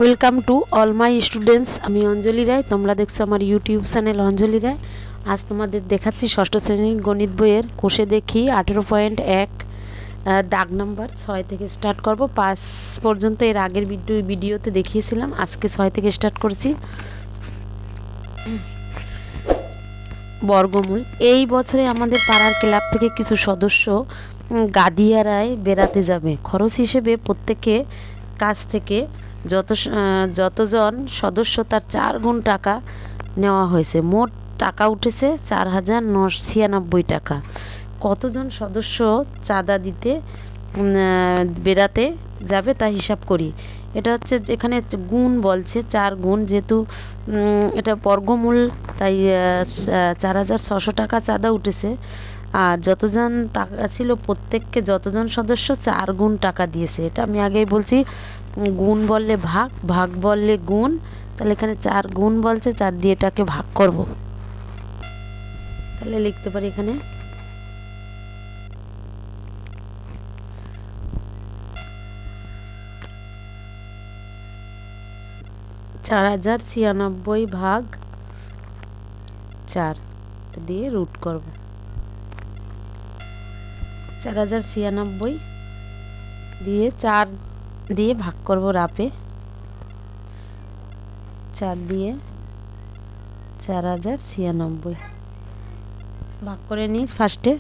Welcome to all my students. আমি অঞ্জলি রায়, তোমরা দেখছো আমার ইউটিউব চ্যানেল অঞ্জলি রায়। আজ তোমাদের দেখাচ্ছি ষষ্ঠ শ্রেণীর গণিত বইয়ের কোষে দেখি 18.1 দাগ নাম্বার 6 থেকে স্টার্ট করব। 5 পর্যন্ত এর আগের ভিডিওতে দেখিয়েছিলাম, আজকে 6 থেকে স্টার্ট করছি। বর্গমূল। এই বছরে আমাদের পাড়ার ক্লাব থেকে কিছু সদস্য গাদিয়ারায় বেড়াতে যাবে। খরচ হিসেবে প্রত্যেকে কাছ থেকে যতজন সদস্য তার 4 গুণ টাকা নেওয়া হয়েছে। মোট টাকা উঠেছে 4,996 টাকা। কতজন সদস্য চাঁদা দিতে বেড়াতে যাবে তা হিসাব করি। এটা হচ্ছে এখানে গুণ বলছে, 4 গুণ, যেহেতু এটা বর্গমূল তাই 4,600 টাকা চাঁদা উঠেছে। আর যতজন টাকা ছিল প্রত্যেককে যতজন সদস্য 4 গুণ টাকা দিয়েছে। এটা আমি আগেই বলছি, গুণ বললে ভাগ, ভাগ বললে গুণ, তাহলে এখানে 4 গুণ বলছে, 4 দিয়ে এটাকে ভাগ করব। তাহলে লিখতে পারি এখানে 4,096 ভাগ 4 দিয়ে রুট করব। 4,096 দিয়ে 4 দিয়ে ভাগ করব রাপে, 4 দিয়ে 4,096 ভাগ করে নিই। ফার্স্টে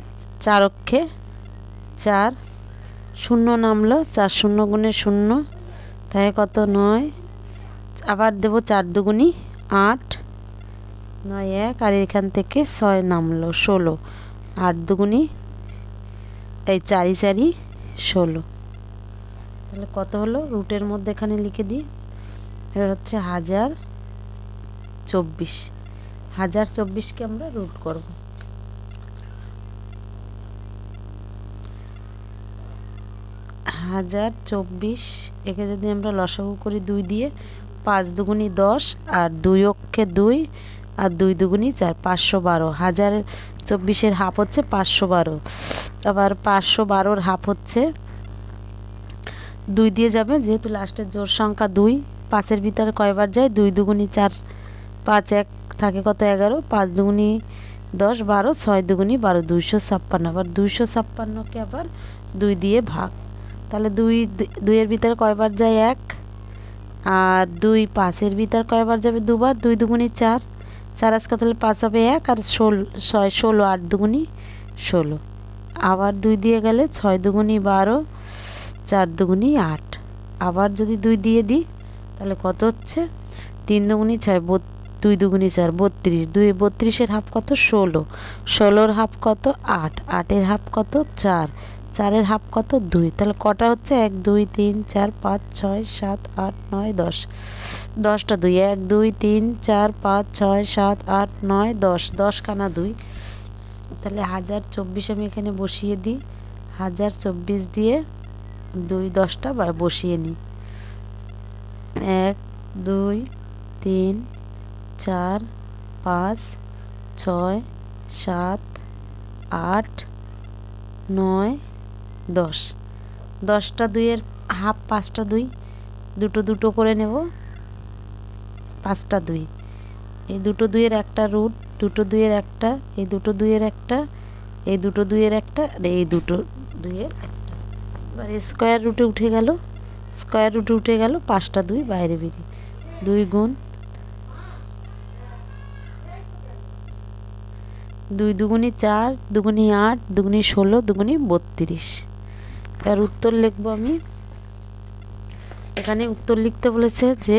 4 অক্ষে 4, শূন্য নামলো, 4 শূন্য গুণে 0, তাই কত 9। আবার দেব 4 দুগুণি 8, 9 1, আর এখান থেকে 6 নামলো 16, 8 দুগুণি এই 4 4 16। তাহলে কত হলো রুটের মধ্যে এখানে লিখে দিই। এটা হচ্ছে 1024। 1024কে আমরা রুট করব। 1024 একে যদি আমরা লসাগু করি 2 দিয়ে, 5 দুগুণি 10, আর 2 অক্ষে 2, আর 2 দুগুণি 4, 512। 1024-এর হাফ হচ্ছে 512। আবার 512-র হাফ হচ্ছে 2 দিয়ে যাবে, যেহেতু লাস্টের জোড় সংখ্যা 2, 5-এর ভিতরে কয়বার যায়, 2 দুগুণি 4, 5 1 থাকে কত 11, 5 দুগুণি 10 12, 6 দুগুণি 12, 256। আবার 256কে আবার 2 দিয়ে ভাগ, তাহলে 2 এর ভিতরে কয়বার যায় 1, আর 2 5-এর ভিতর কয়বার যাবে 2 বার, 2 দুগুণি 4, 4 আজকে তাহলে 5 হবে 1, আর 6 16, 8 দুগুণি 16। আবার 2 দিয়ে গেলে 6 দুগুণি 12, 4 দুগুণি 8। আবার যদি 2 দিয়ে দিই তাহলে কত হচ্ছে 3 দুগুণি 6, 2 দুগুণি 4, 32। 32-এর হাফ কত 16, 16-র হাফ কত 8, 8-এর হাফ কত 4, 4-এর হাফ কত 2। তাহলে কটা হচ্ছে 1 2 3 4 5 6 7 8 9 10, 10টা 2, 1 2 3 4 5 6 7 8 9 10, 10 কানা 2। তাহলে 1024 আমি এখানে বসিয়ে দিই। 1024 দিয়ে 2 10টা বসিয়ে নিই। 1 2 3 4 5 6 7 8 9 10, 10টা 2-এর হাফ 5টা 2, দুটো দুটো করে নেব, 5টা 2, এই দুটো 2-এর একটা রুট, দুটো 2-এর একটা, এই দুটো 2-এর একটা, এই দুটো 2-এর একটা, আর এই দুটো 2-এর একটা। এবার স্কোয়ার রুটে উঠে গেল, স্কোয়ার রুটে উঠে গেল, 5টা 2 বাইরে বেরিয়ে, 2 গুণ 2 দুগুণি 4, দুগুণি 8, দুগুণি 16, দুগুণি 32। এর উত্তর লিখব আমি। এখানে উত্তর লিখতে বলেছে যে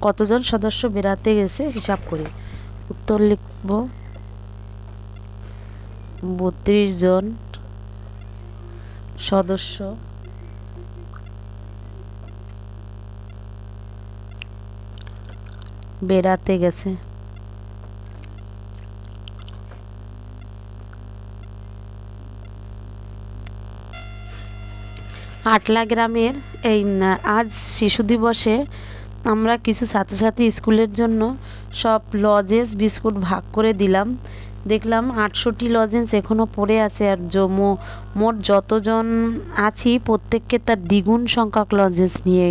কতজন সদস্য বেড়াতে গেছে হিসাব করে। উত্তর লিখব 32 জন সদস্য বেড়াতে গেছে। আটলা গ্রামের এই আজ শিশু দিবসে আমরা কিছু ছাত্রছাত্রী স্কুলের জন্য সব লজেন্স বিস্কুট ভাগ করে দিলাম। দেখলাম 68টি লজেন্স এখনও পড়ে আছে, আর মোট যতজন আছি প্রত্যেককে তার দ্বিগুণ সংখ্যক লজেন্স নিয়ে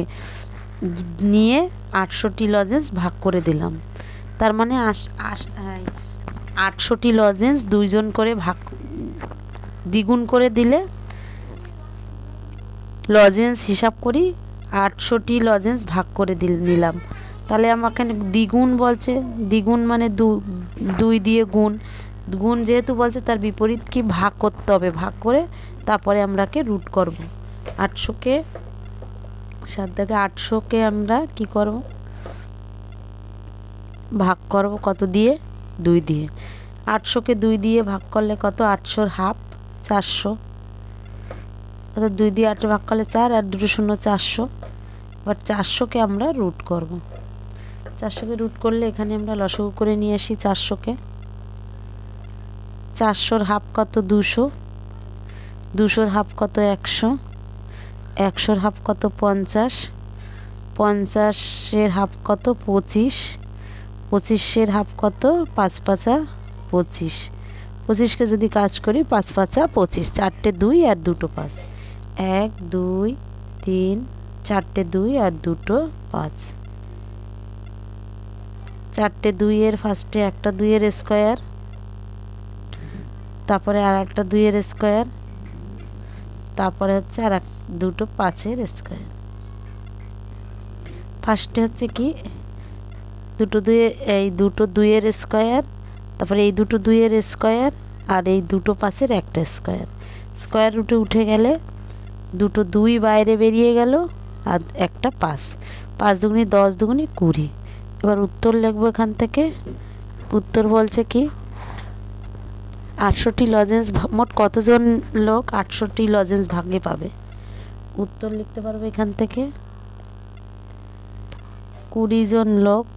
নিয়ে 8টি লজেন্স ভাগ করে দিলাম। তার মানে 8টি লজেন্স 2 জন করে ভাগ দ্বিগুণ করে দিলে লজেন্স হিসাব করি 800টি লজেন্স ভাগ করে নিলাম। তাহলে আমাকে দ্বিগুণ বলছে, দ্বিগুণ মানে 2 দিয়ে গুণ, গুণ যেহেতু বলছে তার বিপরীত কি ভাগ করতে হবে, ভাগ করে তারপরে আমরাকে রুট করব। 800কে 7 থেকে 800কে আমরা কি করব, ভাগ করব কত দিয়ে, 2 দিয়ে। 800কে 2 দিয়ে ভাগ করলে কত, 800 হাফ 400, অর্থাৎ 2 দিয়ে 8 ভাগ করলে 4 আর 2 শূন্য 400। এবার 400কে আমরা রুট করব। 400কে রুট করলে এখানে আমরা লসাগু করে নিয়ে আসি 400কে। 400-র হাফ কত, 200, 200-র হাফ কত, 100, 100-র হাফ কত, 50, 50-এর হাফ কত, 25, 25-এর হাফ কত, 5 5 25, 25কে যদি কাজ করি 5 5 25, 4টে 2 আর 2টো 5, 1 2 3 4টে 2 আর 2টো 5, 4টে 2 এর ফার্স্টে একটা 2 এর স্কয়ার, তারপরে আর একটা 2 এর স্কয়ার, তারপরে হচ্ছে আর দুটো 5-এর স্কয়ার। ফার্স্টে হচ্ছে কি দুটো 2 এই দুটো 2 এর স্কয়ার, তারপরে এই দুটো 2 এর স্কয়ার আর এই দুটো 5-এর একটা স্কয়ার। স্কয়ার রুটে উঠে গেলে দুটো 2 বাইরে বেরিয়ে গেল আর একটা 5, 5 দুগুনি 10 দুগুনি 20। এবার উত্তর লিখবো এখান থেকে। উত্তর বলছে কি 800টি লজেন্স, মোট কতজন লোক 800টি লজেন্স ভাগে পাবে। উত্তর লিখতে পারবে এখান থেকে 20 জন লোক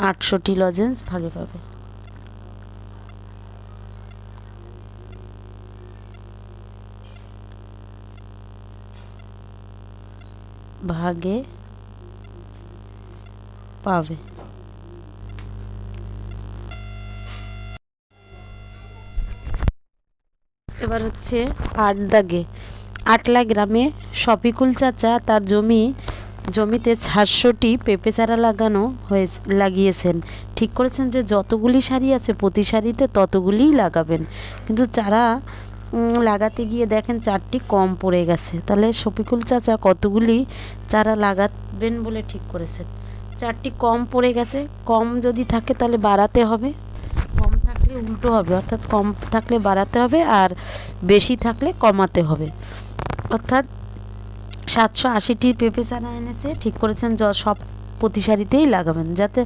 800টি লজেন্স ভাগে পাবে। ভাগে পাবে। এবার হচ্ছে 8 দাগে। আটলা গ্রামে শফিকুল চাচা তার জমিতে 400টি পেঁপে চারা লাগিয়েছেন। ঠিক করেছেন যে যতগুলি সারি আছে প্রতি সারিতে ততগুলিই লাগাবেন, কিন্তু চারা লাগাতে গিয়ে দেখেন 4টি কম পড়ে গেছে। তাহলে শফিকুল চাচা কতগুলি চারা লাগাবেন বলে ঠিক করেছেন, 4টি কম পড়ে গেছে। কম যদি থাকে তাহলে বাড়াতে হবে, কম থাকলে উল্টো হবে, অর্থাৎ কম থাকলে বাড়াতে হবে আর বেশি থাকলে কমাতে হবে। অর্থাৎ 780টি পেঁপে চারা এনেছে, ঠিক করেছেন সব প্রতি সারিতেই লাগাবেন, যাতে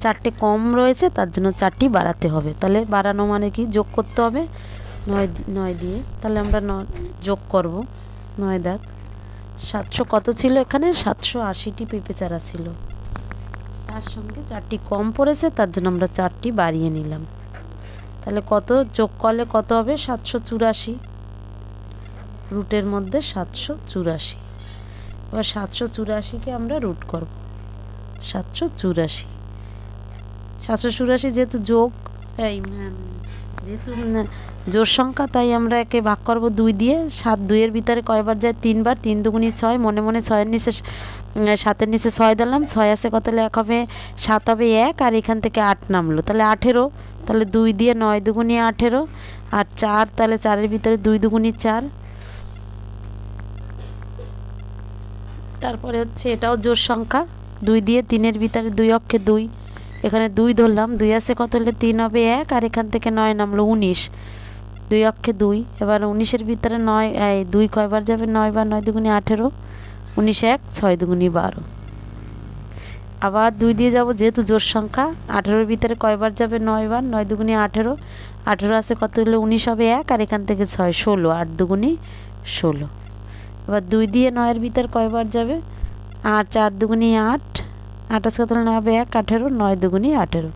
4টে কম রয়েছে তার জন্য 4টি বাড়াতে হবে। তাহলে বাড়ানো মানে কি, যোগ করতে হবে 9 দিয়ে। তাহলে আমরা যোগ করব 9 দাগ। 700 কত ছিল এখানে, 780টি পেঁপে চারা ছিল, তার সঙ্গে 4টি কম পড়েছে তার জন্য আমরা 4টি বাড়িয়ে নিলাম। তাহলে কত যোগ করলে কত হবে, 784, রুটের মধ্যে 784। এবার 784কে আমরা রুট করব, 784 যেহেতু যোগ যেহেতু জোড় সংখ্যা তাই আমরা একে ভাগ করব 2 দিয়ে। 7 2-এর ভিতরে কয়বার যায়, 3 বার, 3 দুগুনি 6, মনে মনে 6-এর নিচে 7-এর নিচে 6 দিলাম, 6 আছে কত হলে 1 হবে, 7 হবে 1 আর এখান থেকে 8 নামলো, তাহলে 18। তাহলে 2 দিয়ে 9 দুগুনি 18 আর 4, তাহলে 4-এর ভিতরে 2 দুগুনি 4। তারপরে হচ্ছে এটাও জোড় সংখ্যা, 2 দিয়ে 3-এর ভিতরে 2 অক্ষে 2, এখানে 2 ধরলাম, 2 আছে কত হলে 3 হবে 1 আর এখান থেকে 9 নামলো 19, 2 অক্ষে 2। এবার 19-এর ভিতরে 9 2 কয়বার যাবে, 9 বার, 9 দুগুনি 18, 19 1 6 দুগুনি 12। আবার 2 দিয়ে যাব, যেহেতু জোড় সংখ্যা, 18-এর ভিতরে কয়বার যাবে, 9 বার, 9 দুগুনি 18, 18 আছে কত হলে 19 হবে 1 আর এখান থেকে 6 16, 8 দুগুনি 16। এবার 2 দিয়ে 9-এর ভিতর কয়বার যাবে, আর 4 দুগুনি 8, 8 আছে কত হলে 9 হবে 1 18, 9 দুগুনি 18,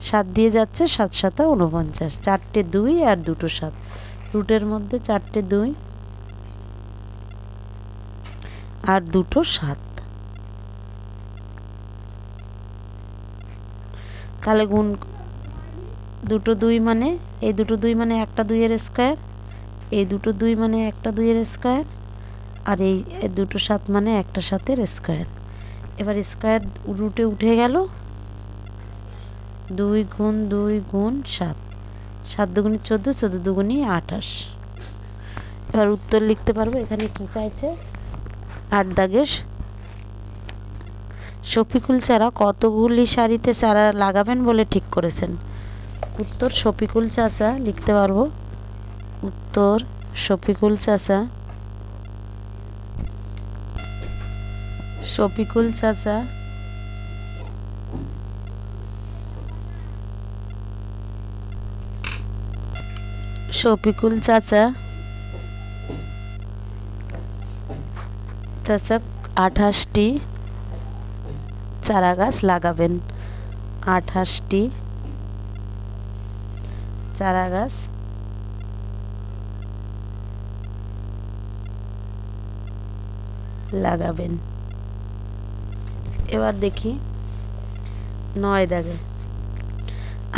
7 দিয়ে যাচ্ছে 7 7 49, 4টে 2 আর 2টো 7, রুটের মধ্যে 4টে 2 আর 2টো 7। তাহলে গুণ, দুটো 2 মানে এই দুটো 2 মানে একটা 2-এর স্কয়ার, এই দুটো 2 মানে একটা 2-এর স্কয়ার, আর এই দুটো 7 মানে একটা 7-এর স্কোয়ার। এবার স্কোয়ার রুটে উঠে গেল, 2 গুণ 2 গুণ 7, 7 দুগুণে 14, 14 দুগুণে 28। এবার উত্তর লিখতে পারবো। এখানে কি চাইছে? 8 দাগের শফিকুল চারা কতগুলি সারিতে চারা লাগাবেন বলে ঠিক করেছেন? উত্তর শফিকুল চাচা লিখতে পারবো। উত্তর শফিকুল চাচা, শফিকুল চাচা শফিকুল চাচা 28টি চারা গাছ লাগাবেন। 28টি চারা গাছ লাগাবেন। এবার দেখি 9 দাগে।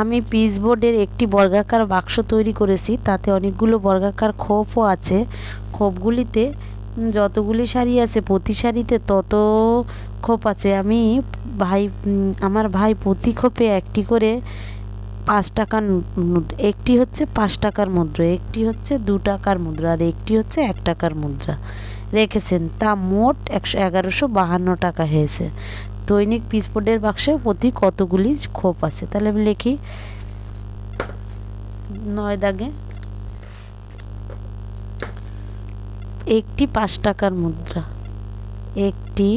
আমি পিচবোর্ডের একটি বর্গাকার বাক্স তৈরি করেছি, তাতে অনেকগুলো বর্গাকার খোপও আছে। খোপগুলিতে যতগুলি সারি আছে প্রতি সারিতে তত খোপ আছে। আমার ভাই প্রতি খোপে একটি করে 5 টাকার নোট, একটি হচ্ছে 5 টাকার মুদ্রা, একটি হচ্ছে 2 টাকার মুদ্রা আর একটি হচ্ছে 1 টাকার মুদ্রা রেখেছেন। তা মোট 1152 টাকা হয়েছে। দৈনিক পিচবোর্ডের বাক্সে প্রতি কতগুলি খোপ আছে? তাহলে লিখি 9 দাগে। একটি 5 টাকার মুদ্রা, একটি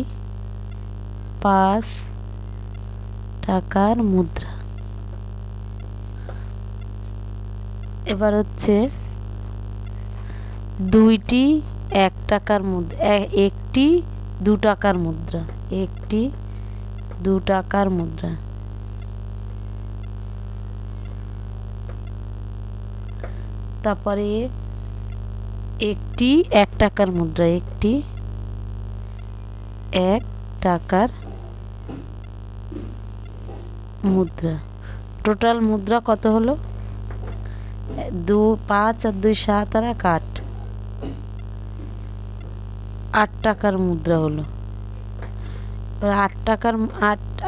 5 টাকার মুদ্রা। এবার হচ্ছে 2টি 1 টাকার মুদ্রা, একটি 2 টাকার মুদ্রা, একটি 2 টাকার মুদ্রা। তারপরে একটি 1 টাকার মুদ্রা, একটি 1 টাকার মুদ্রা। টোটাল মুদ্রা কত হলো? 5 আর 2 7 আর 1 8, 8 টাকার মুদ্রা হলো। 8 টাকার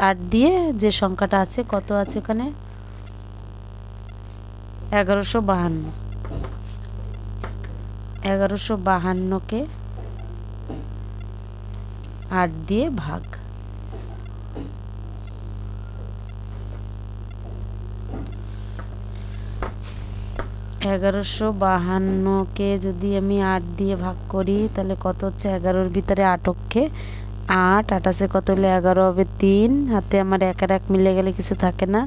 8 দিয়ে যে সংখ্যাটা আছে, কত আছে এখানে? 1152। 1152কে 8 দিয়ে ভাগ। কে যদি আমি 8 দিয়ে ভাগ করি তাহলে কত হচ্ছে? 11-র ভিতরে 8 অক্ষে 8, 8 আছে কত হলে 11 হবে 3, হাতে আমার 1 আর 1 মিলে গেলে কিছু থাকে না,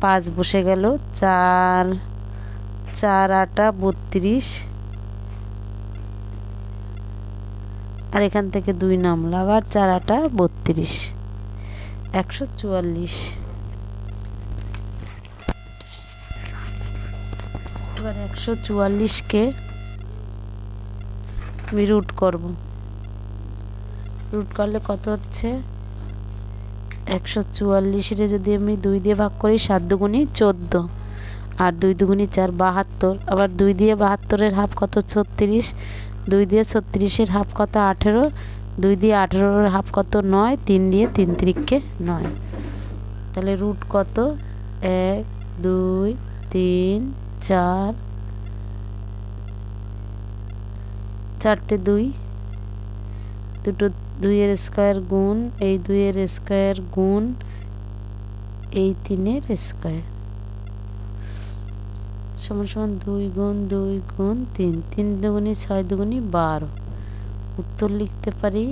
5 বসে গেল, 4 4 8 32, আর এখান থেকে 2 নামলো, আবার 4 8 32, 144। এবার 144কে আমি রুট করব। রুট করলে কত হচ্ছে? 144-রে যদি আমি 2 দিয়ে ভাগ করি, 7 দুগুণে 14 আর 2 দুগুণে 4, 72। আবার 2 দিয়ে 72-এর হাফ কত? 36। 2 দিয়ে 36-এর হাফ কত? 18। 2 দিয়ে 18-এর হাফ কত? 9। 3 দিয়ে 3 তিরিকে 9। তাহলে রুট কত? 1 2 3 4, 4টে 2, দুটো 2-এর স্কোয়ার গুণ এই 2-এর স্কোয়ার গুণ এই 3-এর স্কোয়ার সমান সমান 2 গুণ 2 গুণ 3, 3 দুগুণে 6 দুগুণে 12। উত্তর লিখতে পারি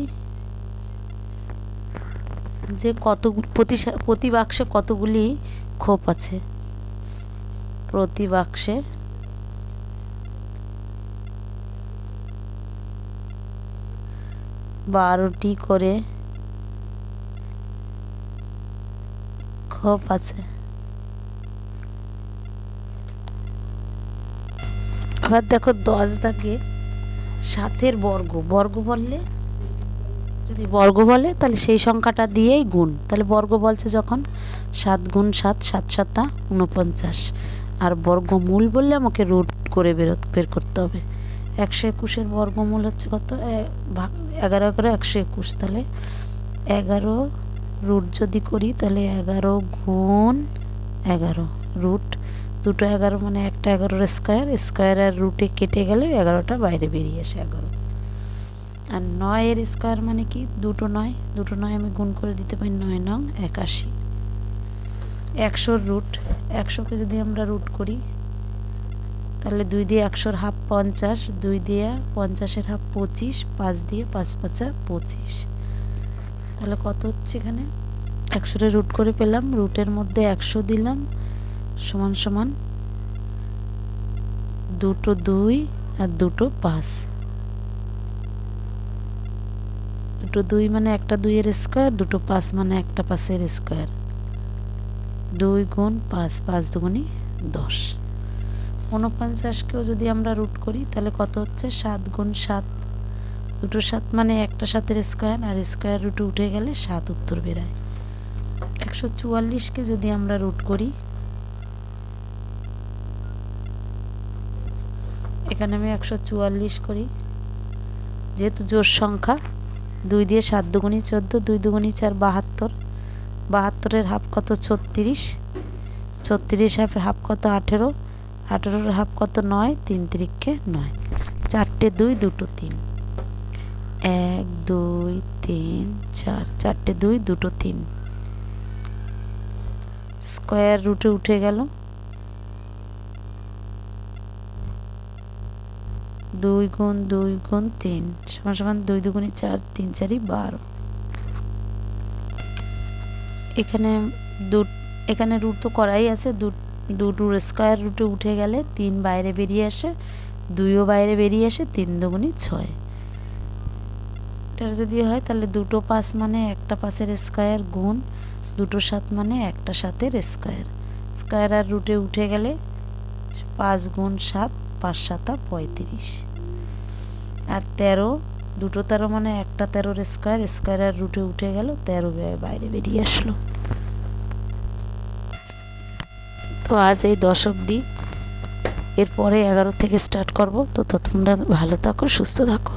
যে প্রতি বাক্সে কতগুলি খোপ আছে? প্রতি বাক্সে 12টি করে খোপ আছে। আবার দেখো 10 দাগে 7-এর বর্গ। বর্গ বললে, যদি বর্গ বলে তাহলে সেই সংখ্যাটা দিয়েই গুণ। তাহলে বর্গ বলছে যখন 7 গুণ 7, 7 7 49। আর বর্গমূল বললে আমাকে রুট করে বের করতে হবে। 121-এর বর্গমূল হচ্ছে কত, 11 তাহলে 11 রুট যদি করি তাহলে 11 গুণ 11 রুট দুটো 11 মানে একটা 11-এর স্কোয়ার, স্কোয়ার আর রুটে কেটে গেলে 11টা বাইরে বেরিয়ে আসে 11। আর 9-এর স্কোয়ার মানে কি, দুটো 9 আমি গুণ করে দিতে পারি, 9 নং 81। 100-র রুট, 100-কে যদি আমরা রুট করি তাহলে 2 দিয়ে 100-র হাফ 50, 2 দিয়ে 50-এর হাফ 25, 5 দিয়ে 5 5 25। তাহলে কত হচ্ছে এখানে, 100-রে রুট করে পেলাম, রুটের মধ্যে 100 দিলাম, সমান সমান দুটো 2 আর দুটো 5, দুটো 2 মানে একটা 2-এর স্কোয়ার, দুটো 5 মানে একটা 5-এর স্কোয়ার, 2 গুণ 5, 5 দুগুণি 10। 49-কেও যদি আমরা রুট করি তাহলে কত হচ্ছে, 7 গুণ 7, দুটো 7 মানে একটা 7-এর স্কোয়ার, আর স্কোয়ার রুটে উঠে গেলে 7 উত্তর বেরায়। 144-কে যদি আমরা রুট করি, এখানে আমি 144 করি, যেহেতু জোড় সংখ্যা, 2 দিয়ে 7 দুগুণি 14, 2 দুগুণি 4 72, 72-এর হাফ কত 36, 36 হাফ কত 18, 18-এর হাফ কত 9, 3 3 9, 4টে 2 দুটো 3, 1 2 3 4, 4টে 2 দুটো 3, স্কোয়ার রুটে উঠে গেল, 2 গুণ 2 গুণ 3 সমান সমান 2 দুগুণি 4, 3 4 12। এখানে রুট তো করাই আছে, দুটোর স্কোয়ার রুটে উঠে গেলে 3 বাইরে বেরিয়ে আসে, 2ও বাইরে বেরিয়ে আসে, 3 দুগুণি 6। এটার যদি হয় তাহলে দুটো 5 মানে একটা 5-এর স্কোয়ার গুণ দুটো 7 মানে একটা 7-এর স্কোয়ার, স্কোয়ার আর রুটে উঠে গেলে 5 গুণ 7, 5 7 35। আর 13, দুটো 13 মানে একটা 13-এর স্কোয়ার, স্কোয়ার আর রুটে উঠে গেল, 13 বাইরে বেরিয়ে আসলো। তো আজ এই 10 অবধি, এরপরে 11 থেকে স্টার্ট করব। তো তোমরা ভালো থাকো, সুস্থ থাকো।